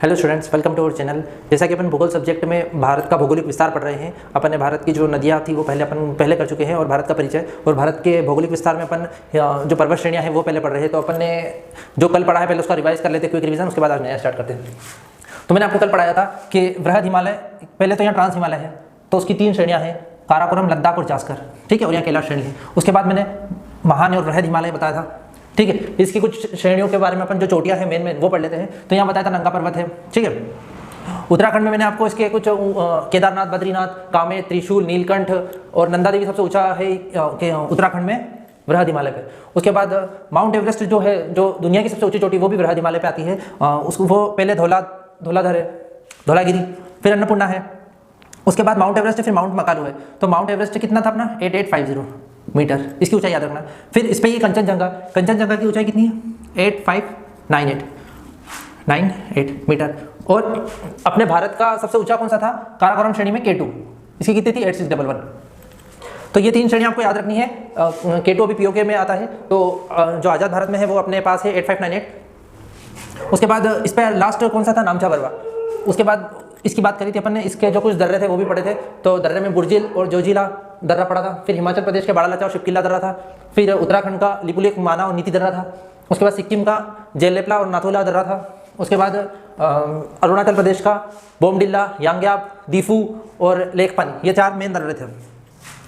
Hello students, welcome to our channel. जैसा कि अपन भूगोल सब्जेक्ट में भारत का भौगोलिक विस्तार पढ़ रहे हैं। अपन ने भारत की जो नदियाँ थी वो पहले कर चुके हैं और भारत का परिचय और भारत के भौगोलिक विस्तार में अपन जो पर्वत श्रेणियाँ हैं वो पहले पढ़ रहे हैं। तो अपन ने जो कल पढ़ा है पहले उसका रिवाइज कर लेते, क्विक रिवीजन, उसके बाद आज नया स्टार्ट करते हैं। तो मैंने आपको कल पढ़ाया था कि वृहद हिमालय, पहले तो यहाँ ट्रांस हिमालय है तो उसकी 3 श्रेणियाँ हैं, काराकोरम, लद्दाख और जास्कर, ठीक है, और यहाँ कैलाश श्रेणी है। उसके बाद मैंने महान और वृहद हिमालय बताया था, ठीक है। इसकी कुछ श्रेणियों के बारे में अपन जो चोटियां हैं मेन वो पढ़ लेते हैं। तो यहाँ बताया था नंगा पर्वत है, ठीक है। उत्तराखंड में मैंने आपको इसके कुछ केदारनाथ, बद्रीनाथ, कामेट, त्रिशूल, नीलकंठ और नंदा देवी सबसे ऊंचा है उत्तराखंड में वृहद हिमालय पे। उसके बाद माउंट एवरेस्ट जो है, जो दुनिया की सबसे ऊंची चोटी, वो भी वृहद हिमालय पे आती है। उसको वो पहले धौलाधर है, धौलागिरी, फिर अन्नपूर्णा है, उसके बाद माउंट एवरेस्ट है, फिर माउंट मकालू है। तो माउंट एवरेस्ट कितना था अपना 8850 मीटर, इसकी ऊंचाई याद रखना। फिर इस पे ये कंचनजंगा की ऊंचाई कितनी है 8598 मीटर। और अपने भारत का सबसे ऊंचा कौन सा था काराकोरम श्रेणी में K2, इसकी कितनी थी 8611। तो ये 3 श्रेणियाँ आपको याद रखनी है। K2 अभी पीओके में आता है, तो जो आज़ाद भारत में है वो अपने पास है 8598। उसके बाद इस पर लास्ट कौन सा था नामचा बरवा। उसके बाद इसकी बात करी थी अपन ने, इसके जो कुछ दर्रे थे वो भी पढ़े थे। तो दर्रे में बुर्जिल और जोजिला दर्रा पड़ा था, फिर हिमाचल प्रदेश के बाड़ा लाचा और शिवकिला दर्रा था, फिर उत्तराखंड का लिपुलेख, माना और नीति दर्रा था, उसके बाद सिक्किम का जेलेपला और नाथुला दर्रा था, उसके बाद अरुणाचल प्रदेश का बोमडिल्ला, यांग्याप, दीफू और लेखपानी, ये 4 मेन दर्रे थे,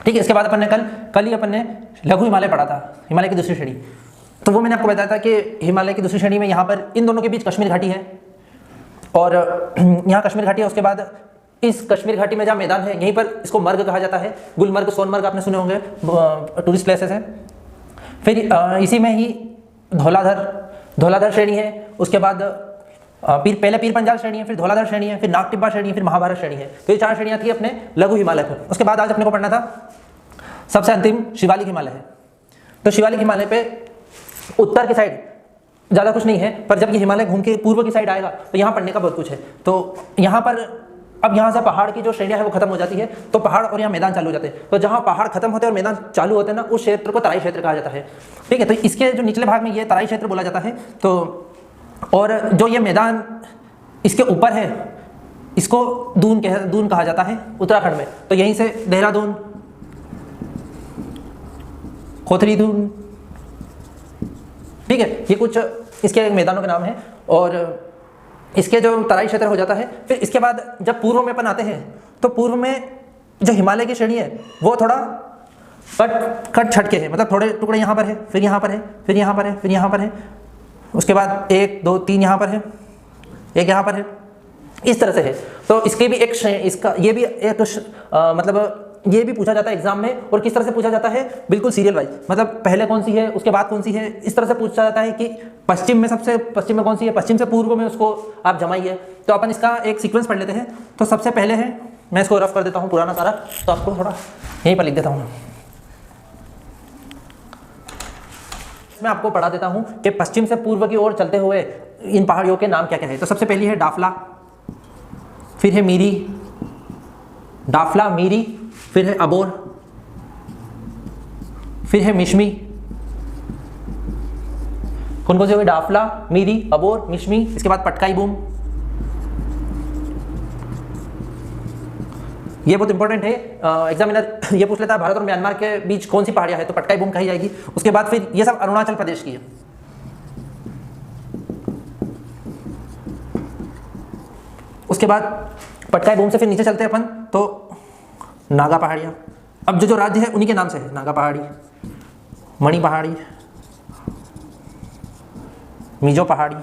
ठीक है। इसके बाद अपन ने कल ही अपन ने लघु हिमालय पढ़ा था, हिमालय की दूसरी श्रेणी। तो वो मैंने आपको बताया था कि हिमालय की दूसरी श्रेणी में यहाँ पर इन दोनों के बीच कश्मीर घाटी है और यहाँ कश्मीर घाटी है। उसके बाद इस कश्मीर घाटी में जहाँ मैदान है यहीं पर इसको मर्ग कहा जाता है। गुलमर्ग, सोनमर्ग आपने सुने होंगे, टूरिस्ट प्लेसेस हैं। फिर इसी में ही धौलाधर श्रेणी है। उसके बाद पहले पीर पंजाल श्रेणी है, फिर धौलाधर श्रेणी है, फिर नागटिब्बा श्रेणी है, फिर महाभारत श्रेणी है। तो ये 4 श्रेणियाँ थी अपने लघु हिमालय पर। उसके बाद आज अपने को पढ़ना था सबसे अंतिम शिवालिक हिमालय है। तो शिवालिक हिमालय पे उत्तर की साइड ज़्यादा कुछ नहीं है, पर जब ये हिमालय घूम के पूर्व की साइड आएगा तो यहाँ पढ़ने का बहुत कुछ है। तो यहाँ पर अब यहाँ से पहाड़ की जो श्रेणियाँ है वो खत्म हो जाती है, तो पहाड़ और यहाँ मैदान चालू हो जाते हैं। तो जहाँ पहाड़ खत्म होते हैं और मैदान चालू होते हैं ना, उस क्षेत्र को तराई क्षेत्र कहा जाता है, ठीक है। तो इसके जो निचले भाग में ये तराई क्षेत्र बोला जाता है। तो और जो ये मैदान इसके ऊपर है इसको दून कहा जाता है उत्तराखंड में। तो यहीं से देहरादून, खोथरी दून, ठीक है, ये कुछ इसके मैदानों के नाम हैं। और इसके जो तराई क्षेत्र हो जाता है। फिर इसके बाद जब पूर्व में अपन आते हैं तो पूर्व में जो हिमालय की श्रेणी है वो थोड़ा कट छटके है, मतलब थोड़े टुकड़े यहाँ पर है, फिर यहाँ पर है, फिर यहाँ पर है, फिर यहाँ पर है, उसके बाद 1 2 3 यहाँ पर है, एक यहाँ पर है, इस तरह से है। तो इसके भी इसका ये भी एक मतलब ये भी पूछा जाता है एग्जाम में। और किस तरह से पूछा जाता है, बिल्कुल सीरियल वाइज, मतलब पहले कौन सी है उसके बाद कौन सी है, इस तरह से पूछा जाता है कि पश्चिम में सबसे पश्चिम में कौन सी है, पश्चिम से पूर्व में उसको आप जमाइए। तो अपन इसका एक सीक्वेंस पढ़ लेते हैं। तो सबसे पहले है, मैं इसको रफ कर देता हूँ पुराना सारा, तो आपको थोड़ा यहीं पर लिख देता हूँ। मैं आपको पढ़ा देता हूँ कि पश्चिम से पूर्व की ओर चलते हुए इन पहाड़ियों के नाम क्या क्या है। तो सबसे पहली है डाफला, फिर है मीरी, डाफला, मीरी, फिर है अबोर, फिर है मिश्मी। कौन कौन से हुए, डाफला, मीरी, अबोर, मिश्मी। इसके बाद पटकाई बूम, ये बहुत इंपॉर्टेंट है, एग्जामिनर ये पूछ लेता है भारत और म्यांमार के बीच कौन सी पहाड़ियां है, तो पटकाई बूम कही जाएगी। उसके बाद फिर ये सब अरुणाचल प्रदेश की है। उसके बाद पटकाई बूम से फिर नीचे चलते हैं अपन तो नागा पहाड़ियाँ। अब जो राज्य है उन्हीं के नाम से है, नागा पहाड़ी, मणि पहाड़ी, मिजो पहाड़ी,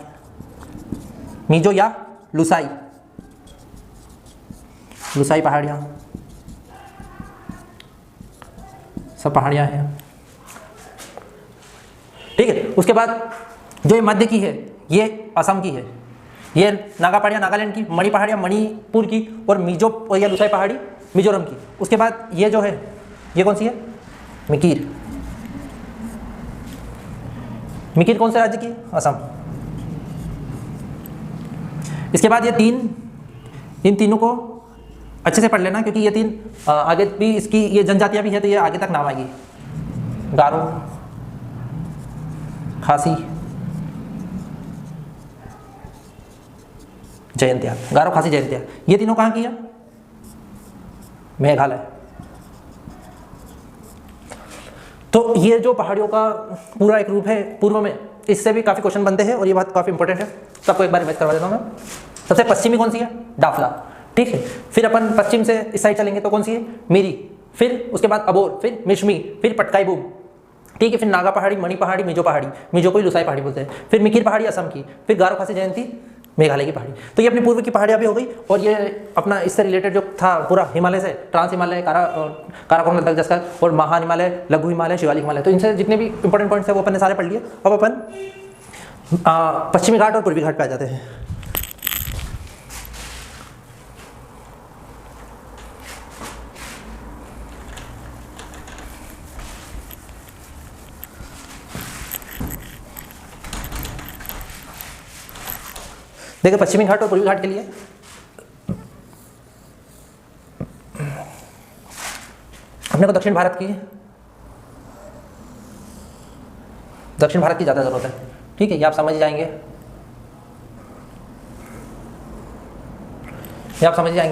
मिजो या लुसाई पहाड़ियाँ, सब पहाड़ियाँ हैं, ठीक है। उसके बाद जो ये मध्य की है ये असम की है, ये नागा पहाड़ियाँ नागालैंड की, मणि पहाड़ियाँ मणिपुर की, और मिजो या लुसाई पहाड़ी मिजोरम की। उसके बाद ये जो है ये कौन सी है, मिकीर। मिकीर कौन से राज्य की, असम। इसके बाद ये इन तीनों को अच्छे से पढ़ लेना, क्योंकि ये 3 आगे भी इसकी ये जनजातियां भी है, तो ये आगे तक नाम आएगी। गारो, खासी, जयंतिया, गारो खासी जयंतिया, ये तीनों कहाँ की है? मेघालय। तो ये जो पहाड़ियों का पूरा एक रूप है पूर्व में, इससे भी काफ़ी क्वेश्चन बनते हैं और ये बात काफ़ी इंपॉर्टेंट है, सबको एक बार रिवाइज करवा देता हूँ मैं। सबसे पश्चिमी कौन सी है? डाफला, ठीक है। फिर अपन पश्चिम से इस साइड चलेंगे तो कौन सी है? मीरी, फिर उसके बाद अबोर, फिर मिशमी, फिर पटकाई बूम, ठीक है। फिर नागा पहाड़ी, मणि पहाड़ी, मिजो पहाड़ी, मिजो को ही लुसाई पहाड़ी बोलते हैं, फिर मिकिर पहाड़ी असम की, फिर गारो खासी जयंती मेघालय की पहाड़ी। तो ये अपनी पूर्व की पहाड़ियाँ भी हो गई और ये अपना इससे रिलेटेड जो था पूरा हिमालय से, ट्रांस हिमालय, काराकोरम लद्दाख जैसा, और महा हिमालय, लघु हिमालय, शिवालिक हिमालय, तो इनसे जितने भी इंपॉर्टेंट पॉइंट्स है वो अपन ने सारे पढ़ लिए। अब अपन पश्चिमी घाट और पूर्वी घाट पे आ जाते हैं। देखिए पश्चिमी घाट और पूर्वी घाट के लिए अपने को दक्षिण भारत की ज़्यादा ज़रूरत है, ठीक है। ये आप समझ जाएंगे,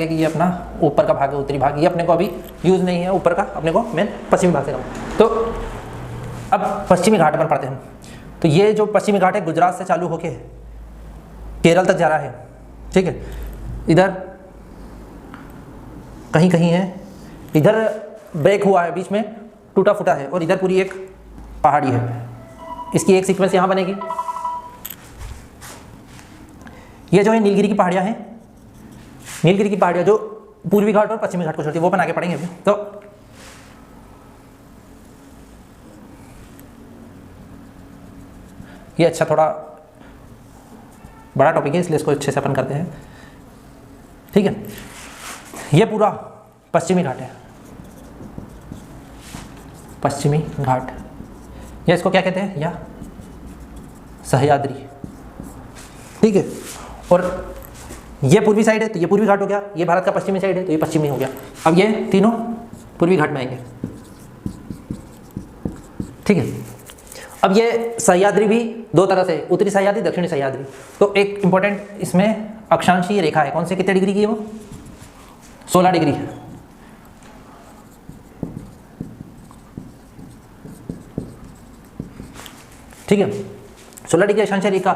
कि ये अपना ऊपर का भाग है, उत्तरी भाग, ये अपने को अभी यूज़ नहीं है ऊपर का, अपने को मेन पश्चिमी भाग से करना। तो अब पश्चिमी घाट पर पढ़ते हैं। तो ये जो पश्चिमी घाट है गुजरात से चालू होके केरल तक जा रहा है, ठीक है। इधर कहीं कहीं है, इधर ब्रेक हुआ है, बीच में टूटा फूटा है, और इधर पूरी एक पहाड़ी है। इसकी एक सीक्वेंस यहाँ बनेगी। ये जो है नीलगिरी की पहाड़ियाँ हैं, नीलगिरी की पहाड़ियाँ जो पूर्वी घाट और पश्चिमी घाट को छोड़ती है, वो अपन आगे पढ़ेंगे अभी। तो ये अच्छा थोड़ा बड़ा टॉपिक है, इसलिए इसको अच्छे से अपन करते हैं, ठीक है। ये पूरा पश्चिमी घाट है, पश्चिमी घाट, या इसको क्या कहते हैं? या सह्याद्री, ठीक है। और ये पूर्वी साइड है तो ये पूर्वी घाट हो गया, ये भारत का पश्चिमी साइड है तो ये पश्चिमी हो गया। अब ये तीनों पूर्वी घाट में आएंगे, ठीक है। अब ये सह्याद्री भी दो तरह से, उत्तरी सह्याद्री, दक्षिणी सह्याद्री। तो एक इंपॉर्टेंट इसमें अक्षांशीय रेखा है, कौन से, कितने डिग्री की है वो? 16 डिग्री है, ठीक है। 16 डिग्री अक्षांशीय रेखा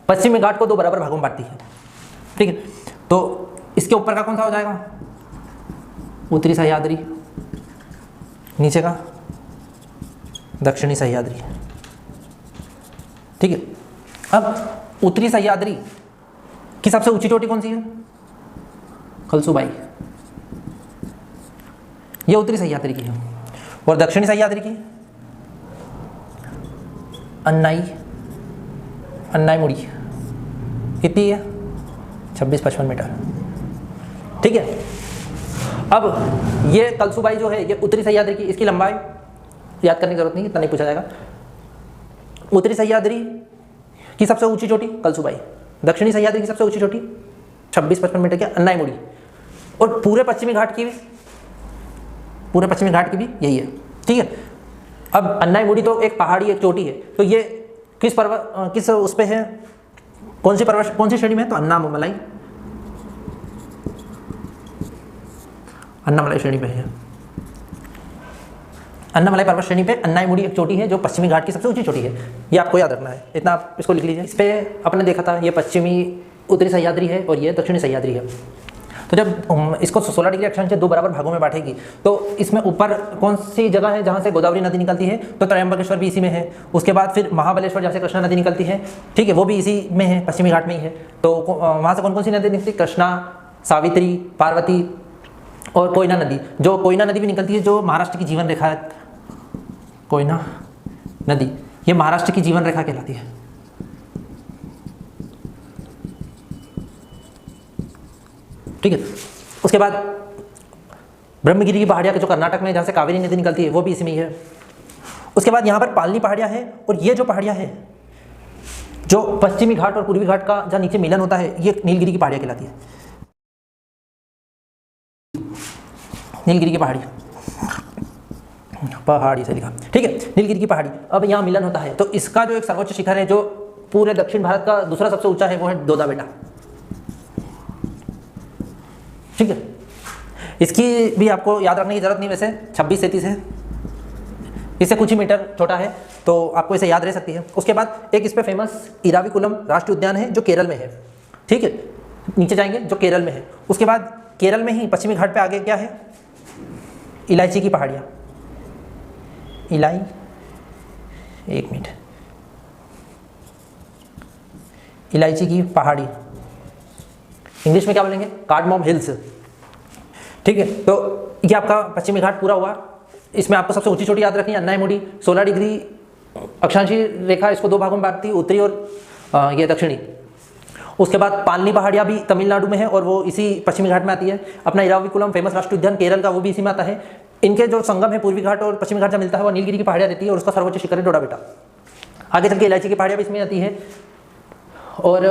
पश्चिमी घाट को दो बराबर भागों में बांटती है, ठीक है। तो इसके ऊपर का कौन सा हो जाएगा? उत्तरी सह्याद्री, नीचे का दक्षिणी सह्याद्री, ठीक है। अब उत्तरी सह्याद्री की सबसे ऊंची चोटी कौन सी है? कलसुबाई, ये उत्तरी सह्याद्री की है। और दक्षिणी सह्याद्री की अन्नाई मुड़ी, कितनी है? 26-55 मीटर, ठीक है। अब ये कलसुबाई जो है ये उत्तरी सह्याद्री की, इसकी लंबाई याद करने की जरूरत नहीं, इतना नहीं पूछा जाएगा। उत्तरी सह्याद्री की सबसे ऊंची चोटी कलसुबाई, दक्षिणी सह्याद्री की सबसे ऊंची चोटी 26-55 मीटर की अन्नाई मुड़ी, और पूरे पश्चिमी घाट की भी यही है, ठीक है। अब अन्नाई मुड़ी तो एक पहाड़ी, एक चोटी है, तो ये किस उस पे है, कौन सी श्रेणी में है? तो अन्नामलाई श्रेणी पे है। अन्नामलाई पर्वत श्रेणी पे अन्नाई मुड़ी एक चोटी है जो पश्चिमी घाट की सबसे ऊंची चोटी है, ये आपको याद रखना है, इतना आप इसको लिख लीजिए। इस पे अपने देखा था ये पश्चिमी उत्तरी सह्याद्री है और ये दक्षिणी सह्याद्री है। तो जब इसको 16 डिग्री अक्षांश से दो बराबर भागों में बांटेगी तो इसमें ऊपर कौन सी जगह है जहाँ से गोदावरी नदी निकलती है? तो त्रयंबकेश्वर भी इसी में है। उसके बाद फिर महाबलेश्वर जहाँ से कृष्णा नदी निकलती है, ठीक है, वो भी इसी में है, पश्चिमी घाट में ही है। तो वहाँ से कौन कौन सी नदी निकलती है? कृष्णा, सावित्री, पार्वती और कोयना नदी। जो कोयना नदी भी निकलती है जो महाराष्ट्र की जीवन रेखा है, कोयना नदी ये महाराष्ट्र की जीवन रेखा कहलाती है। ठीक है। उसके बाद ब्रह्मगिरी की पहाड़ियाँ जो कर्नाटक में जहाँ से कावेरी नदी निकलती है वो भी इसी में ही है। उसके बाद यहाँ पर पालनी पहाड़ियाँ हैं और ये जो पहाड़ियाँ हैं जो पश्चिमी घाट और पूर्वी घाट का जहाँ नीचे मिलन होता है ये नीलगिरी की पहाड़ियाँ कहलाती है। नीलगिरी की पहाड़ी से लिखा, ठीक है, नीलगिरी की पहाड़ी। अब यहाँ मिलन होता है तो इसका जो एक सर्वोच्च शिखर है जो पूरे दक्षिण भारत का दूसरा सबसे ऊंचा है वो है दोदा बेटा। ठीक है, इसकी भी आपको याद रखने की जरूरत नहीं, वैसे 26-33 है, इससे कुछ ही मीटर छोटा है, तो आपको इसे याद रह सकती है। उसके बाद एक इस पे फेमस इराविकुलम राष्ट्रीय उद्यान है जो केरल में है। ठीक है, नीचे जाएंगे जो केरल में है। उसके बाद केरल में ही पश्चिमी घाट पे आगे क्या है, इलायची की पहाड़ियाँ, एक मिनट, इलायची की पहाड़ी, इंग्लिश में क्या बोलेंगे, कार्डमम हिल्स। ठीक है, तो ये आपका पश्चिमी घाट पूरा हुआ। इसमें आपको सबसे ऊंची चोटी याद रखनी है अन्नायमुडी, 16 डिग्री अक्षांशी रेखा इसको दो भागों में बांटती है, उत्तरी और ये दक्षिणी। उसके बाद पालनी पहाड़ियाँ भी तमिलनाडु में है और वो इसी पश्चिमी घाट में आती है। अपना इराविकुलम फेमस राष्ट्रीय उद्यान केरल का, वो भी इसी में आता है। इनके जो संगम है पूर्वी घाट और पश्चिमी घाट जहाँ मिलता है वो नीलगिरी की पहाड़ियाँ रहती है और उसका सर्वोच्च शिखर है डोडाबेटा। आगे चल के इलायची की पहाड़ियाँ भी इसमें आती है। और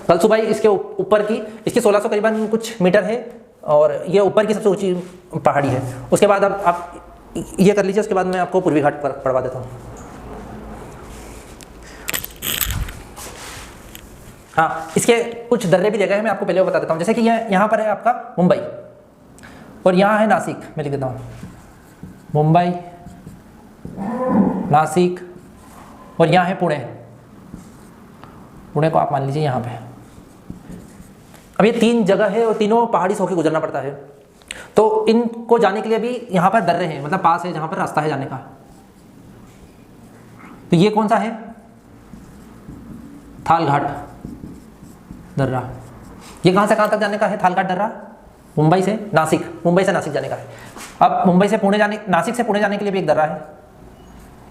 कलसुबाई इसके ऊपर की, इसकी 1600 करीबन कुछ मीटर है और ये ऊपर की सबसे ऊंची पहाड़ी है। उसके बाद अब आप ये कर लीजिए, उसके बाद मैं आपको पूर्वी घाट पर पढ़वा देता हूँ। हाँ, इसके कुछ दर्रे भी जगह है, मैं आपको पहले वो बता देता हूँ। जैसे कि यहाँ पर है आपका मुंबई और यहाँ है नासिक, मैं लिख देता हूँ मुंबई, नासिक, और यहाँ है पुणे। पुणे को आप मान लीजिए यहाँ पे। अब ये 3 जगह है और तीनों पहाड़ी से होकर गुजरना पड़ता है, तो इनको जाने के लिए भी यहाँ पर दर्रे हैं, मतलब पास है जहाँ पर रास्ता है जाने का। तो ये कौन सा है, थाल घाट दर्रा। ये कहाँ से कहाँ तक जाने का है, थाल घाट दर्रा, मुंबई से नासिक, मुंबई से नासिक जाने का है। अब मुंबई से पुणे जाने, नासिक से पुणे जाने के लिए भी एक दर्रा है,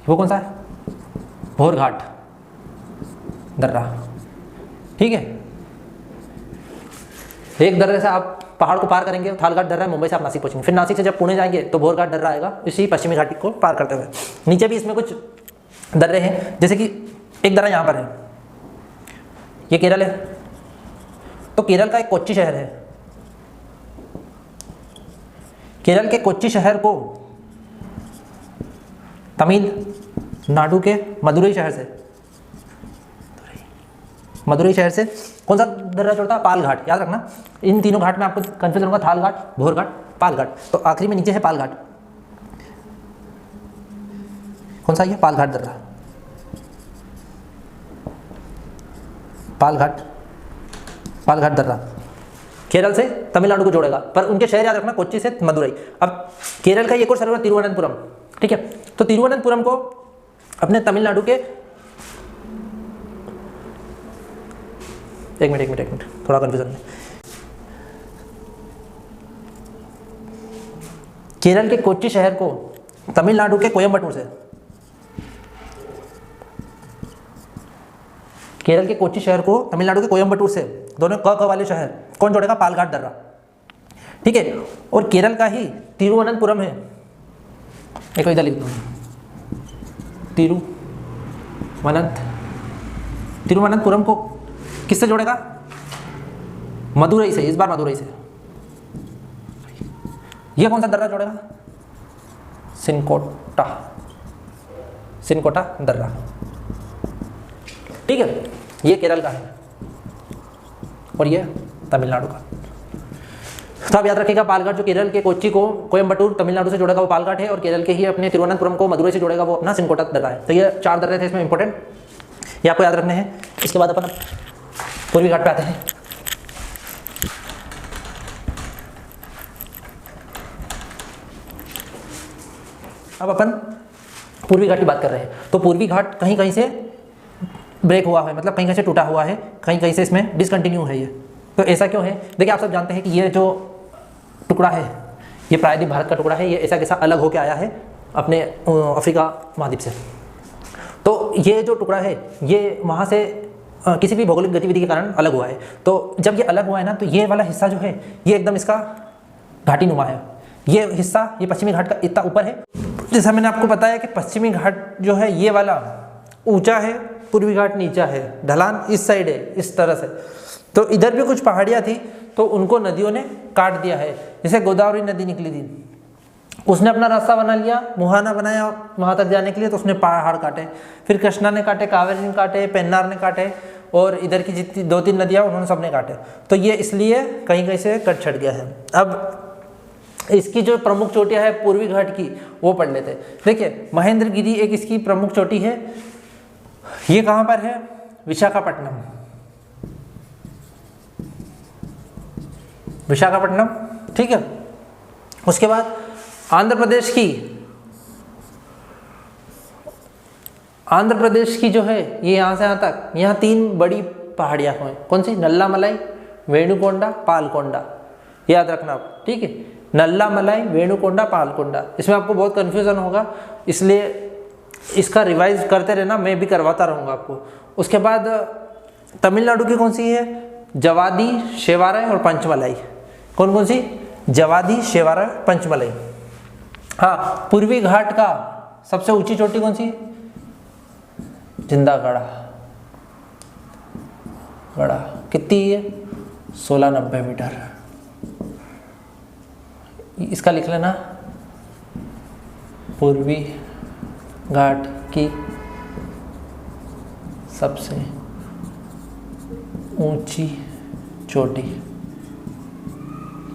वो कौन सा है, भोर घाट दर्रा। ठीक है, एक दर्रे से आप पहाड़ को पार करेंगे, थाल घाट दर्रा है, मुंबई से आप नासिक पहुंचेंगे। फिर नासिक से जब पुणे जाएंगे तो भोर घाट दर्रा आएगा, इसी पश्चिमी घाटी को पार करते हुए। नीचे भी इसमें कुछ दर्रे हैं, जैसे कि एक दर्रा यहाँ पर है, ये केरल है, तो केरल का एक कोच्चि शहर है। केरल के कोच्चि शहर को तमिलनाडु के मदुरई शहर से कौन सा दर्रा जोड़ता है, पाल घाट। याद रखना, इन तीनों घाट में आपको कंफ्यूजन होगा, थाल घाट, भोर घाट, पाल घाट। तो आखिरी में नीचे है पाल घाट, कौन सा ये, पाल घाट दर्रा, पाल घाट दर्रा केरल से तमिलनाडु को जोड़ेगा, पर उनके शहर याद रखना, कोच्चि से मदुरई। अब केरल का एक और शहर है तिरुवनंतपुरम। ठीक है, तो तिरुवनंतपुरम को अपने तमिलनाडु के, एक मिनट, थोड़ा कंफ्यूजन है। केरल के कोच्चि शहर को तमिलनाडु के कोयम्बटूर से, केरल के कोच्चि शहर को तमिलनाडु के कोयम्बटूर से, दोनों क वाले शहर कौन जोड़ेगा, पाल घाट दर्रा। ठीक है, और केरल का ही तिरुवनंतपुरम है, एक इधर लिख दो, तिरुवनंतपुरम को किससे जोड़ेगा, मदुरई से, इस बार मदुरई से। यह कौन सा दर्रा जोड़ेगा, सिनकोटा दर्रा। ठीक है, ये केरल का है और ये तमिलनाडु का। तो आप याद रखिएगा, पालघाट जो केरल के कोच्चि को कोयम्बटूर तमिलनाडु से जोड़ेगा वो पालघाट है, और केरल के ही अपने तिरुवनंतपुरम को मदुरई से जोड़ेगा वो अपना सिनकोटा दर्रा है। तो ये 4 दर्रे थे इसमें इंपॉर्टेंट, ये आपको याद रखने हैं। इसके बाद अपन पूर्वी घाट पे आते हैं। अब अपन पूर्वी घाट की बात कर रहे हैं, तो पूर्वी घाट कहीं कहीं से ब्रेक हुआ है, मतलब कहीं कहीं से टूटा हुआ है, कहीं कहीं से इसमें डिसकंटिन्यू है ये। तो ऐसा क्यों है, देखिए आप सब जानते हैं कि ये जो टुकड़ा है ये प्रायद्वीप भारत का टुकड़ा है, ये ऐसा कैसा अलग होकर आया है अपने अफ्रीका महाद्वीप से। तो ये जो टुकड़ा है ये वहाँ से किसी भी भौगोलिक गतिविधि के कारण अलग हुआ है। तो जब ये अलग हुआ है ना, तो ये वाला हिस्सा जो है ये एकदम इसका घाटी नुमा है। ये हिस्सा, ये पश्चिमी घाट का इतना ऊपर है, जैसा मैंने आपको बताया कि पश्चिमी घाट जो है ये वाला ऊंचा है, पूर्वी घाट नीचा है, ढलान इस साइड है, इस तरह से। तो इधर भी कुछ पहाड़ियाँ थी तो उनको नदियों ने काट दिया है। जैसे गोदावरी नदी निकली थी, उसने अपना रास्ता बना लिया, मुहाना बनाया वहाँ तक जाने के लिए, तो उसने पहाड़ काटे। फिर कृष्णा ने काटे, कावेरी ने काटे, पेन्नार ने काटे, और इधर की जितनी 2-3 नदियाँ उन्होंने सबने काटे। तो ये इसलिए कहीं कहीं से कट छट गया है। अब इसकी जो प्रमुख चोटियाँ है पूर्वी घाट की वो पढ़ लेते हैं। देखिए महेंद्रगिरी एक इसकी प्रमुख चोटी है। ये कहाँ पर है? विशाखापट्टनम, विशाखापट्टनम, ठीक है। उसके बाद आंध्र प्रदेश की जो है ये यहाँ से यहाँ तक, यहाँ 3 बड़ी पहाड़ियाँ हैं। कौन सी? नल्लामलाई, वेणुकोंडा, पालकोंडा, याद रखना आप, ठीक है। नल्लामलाई, वेणुकोंडा, पालकोंडा। इसमें आपको बहुत कन्फ्यूजन होगा, इसलिए इसका रिवाइज करते रहना, मैं भी करवाता रहूँगा आपको। उसके बाद तमिलनाडु की कौन सी है? जवादी, शेवारय और पंचमलाई। कौन कौन सी? जवादी, शेवारय, पंचमलाई। हाँ, पूर्वी घाट का सबसे ऊंची चोटी कौन सी? जिंदागढ़ा, गढ़ा कितनी है? 1690 मीटर। इसका लिख लेना, पूर्वी घाट की सबसे ऊंची चोटी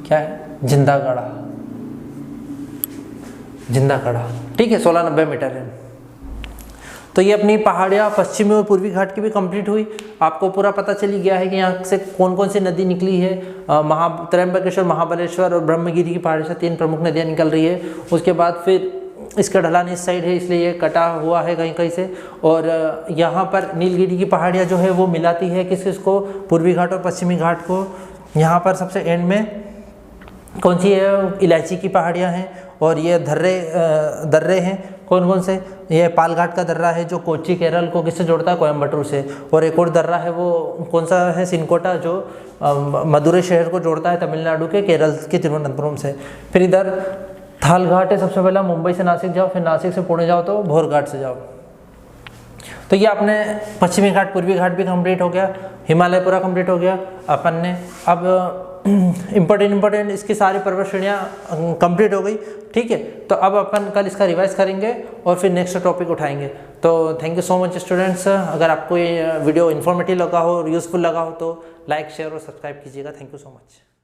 क्या है? जिंदागढ़ा, जिंदागढ़ा, ठीक है। 1690 मीटर है। तो ये अपनी पहाड़ियाँ पश्चिमी और पूर्वी घाट की भी कंप्लीट हुई। आपको पूरा पता चली गया है कि यहाँ से कौन कौन सी नदी निकली है। त्र्यंबकेश्वर, महाबलेश्वर और ब्रह्मगिरी की पहाड़ी से 3 प्रमुख नदियाँ निकल रही है। उसके बाद फिर इसका ढलान इस साइड है, इसलिए ये कटा हुआ है कहीं कहीं से। और यहाँ पर नीलगिरी की पहाड़ियाँ जो है वो मिलाती है किसको? पूर्वी घाट और पश्चिमी घाट को। यहाँ पर सबसे एंड में कौन सी है? इलायची की पहाड़ियाँ हैं। और ये दर्रे हैं, कौन कौन से? ये पालघाट का दर्रा है जो कोच्चि केरल को किससे जोड़ता है? कोयम्बटूर से। और एक और दर्रा है वो कौन सा है? सिनकोटा, जो मदुरै शहर को जोड़ता है तमिलनाडु के केरल के तिरुवनंतपुरम से। फिर इधर थाल घाट है, सबसे पहला मुंबई से नासिक जाओ, फिर नासिक से पुणे जाओ तो भोर घाट से जाओ। तो ये अपने पश्चिमी घाट, पूर्वी घाट भी कंप्लीट हो गया, हिमालय पूरा कंप्लीट हो गया अपन ने। अब इम्पोर्टेंट इसकी सारी पर्वत श्रेणियाँ कंप्लीट हो गई, ठीक है। तो अब अपन कल इसका रिवाइज करेंगे और फिर नेक्स्ट टॉपिक उठाएंगे। तो thank you so much students. अगर आपको ये वीडियो इन्फॉर्मेटिव लगा हो और यूज़फुल लगा हो तो लाइक, शेयर और सब्सक्राइब कीजिएगा। Thank you so much.